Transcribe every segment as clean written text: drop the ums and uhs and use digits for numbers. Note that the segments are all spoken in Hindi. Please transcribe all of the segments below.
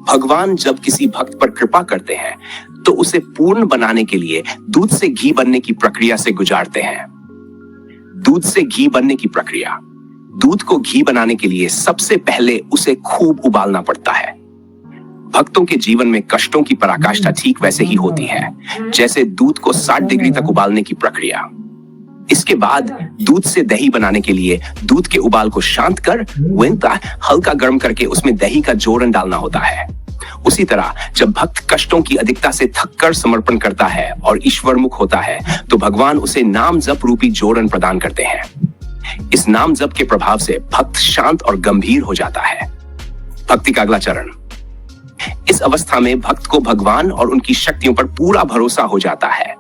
भगवान जब किसी भक्त पर कृपा करते हैं तो उसे पूर्ण बनाने के लिए दूध से घी बनने की प्रक्रिया से गुजारते हैं। दूध से घी बनने की प्रक्रिया। दूध को घी बनाने के लिए सबसे पहले उसे खूब उबालना पड़ता है। भक्तों के जीवन में कष्टों की पराकाष्ठा ठीक वैसे ही होती है जैसे दूध को 60 डिग्री तक उबालने की प्रक्रिया। इसके बाद दूध से दही बनाने के लिए दूध के उबाल को शांत कर हल्का गर्म करके उसमें दही का जोरन डालना होता है। उसी तरह जब भक्त कष्टों की अधिकता से थककर समर्पण करता है और ईश्वरमुख होता है तो भगवान उसे नाम जप रूपी जोरन प्रदान करते हैं। इस नाम जप के प्रभाव से भक्त शांत और गंभीर हो जाता है। भक्ति का अगला चरण। इस अवस्था में भक्त को भगवान और उनकी शक्तियों पर पूरा भरोसा हो जाता है।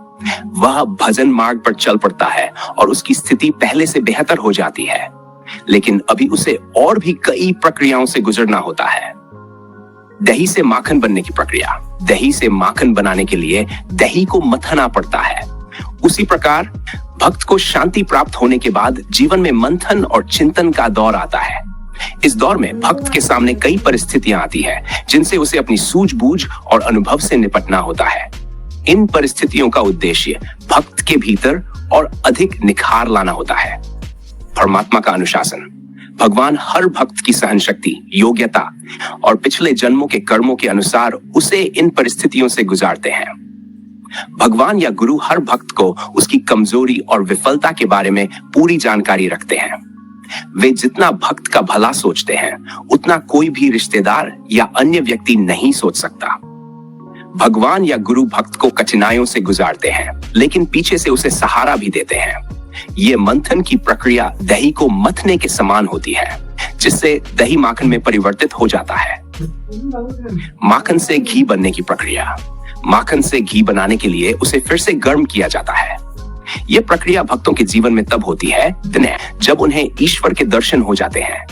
वह भजन मार्ग पर चल पड़ता है और उसकी स्थिति पहले से बेहतर हो जाती है, लेकिन अभी उसे और भी कई प्रक्रियाओं से गुजरना होता है। दही से माखन बनने की प्रक्रिया। दही से माखन बनाने के लिए दही को मथना पड़ता है। उसी प्रकार भक्त को शांति प्राप्त होने के बाद जीवन में मंथन और चिंतन का दौर आता है। इस दौर में भक्त के सामने कई परिस्थितियां आती हैं जिनसे उसे अपनी सूझबूझ और अनुभव से निपटना होता है। इन परिस्थितियों का उद्देश्य भक्त के भीतर और अधिक निखार लाना होता है। परमात्मा का अनुशासन। भगवान हर भक्त की सहन शक्ति, योग्यता और पिछले जन्मों के कर्मों के अनुसार उसे इन परिस्थितियों से गुजारते हैं। भगवान या गुरु हर भक्त को उसकी कमजोरी और विफलता के बारे में पूरी जानकारी रखते हैं। वे जितना भक्त का भला सोचते हैं उतना कोई भी रिश्तेदार या अन्य व्यक्ति नहीं सोच सकता। भगवान या गुरु भक्त को कठिनाइयों से गुजारते हैं, लेकिन पीछे से उसे सहारा भी देते हैं। ये मंथन की प्रक्रिया दही को मथने के समान होती है, जिससे दही माखन में परिवर्तित हो जाता है। माखन से घी बनने की प्रक्रिया। माखन से घी बनाने के लिए उसे फिर से गर्म किया जाता है। यह प्रक्रिया भक्तों के जीवन में तब होती है जब उन्हें ईश्वर के दर्शन हो जाते हैं।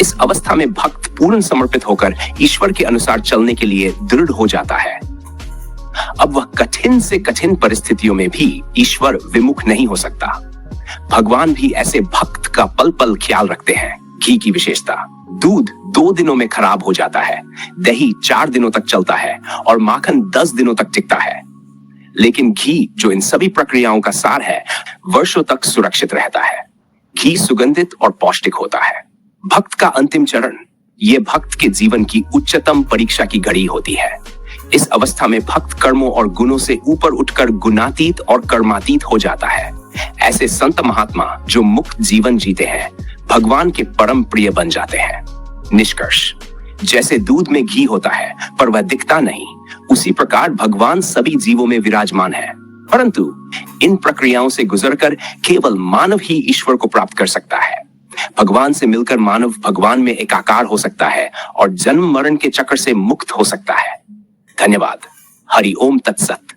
इस अवस्था में भक्त पूर्ण समर्पित होकर ईश्वर के अनुसार चलने के लिए दृढ़ हो जाता है। अब वह कठिन से कठिन परिस्थितियों में भी ईश्वर विमुख नहीं हो सकता। भगवान भी ऐसे भक्त का पल पल ख्याल रखते हैं। घी की विशेषता। दूध 2 दिनों में खराब हो जाता है, दही 4 दिनों तक चलता है और माखन 10 दिनों तक टिकता है। लेकिन घी, जो इन सभी प्रक्रियाओं का सार है, वर्षों तक सुरक्षित रहता है। घी सुगंधित और पौष्टिक होता है। भक्त का अंतिम चरण। यह भक्त के जीवन की उच्चतम परीक्षा की घड़ी होती है। इस अवस्था में भक्त कर्मों और गुणों से ऊपर उठकर गुणातीत और कर्मातीत हो जाता है। ऐसे संत महात्मा जो मुक्त जीवन जीते हैं, भगवान के परम प्रिय बन जाते हैं। निष्कर्ष। जैसे दूध में घी होता है पर वह दिखता नहीं, उसी प्रकार भगवान सभी जीवों में विराजमान है, परंतु इन प्रक्रियाओं से गुजरकर केवल मानव ही ईश्वर को प्राप्त कर सकता है। भगवान से मिलकर मानव भगवान में एकाकार हो सकता है और जन्म मरण के चक्र से मुक्त हो सकता है। धन्यवाद। हरि ओम तत्सत।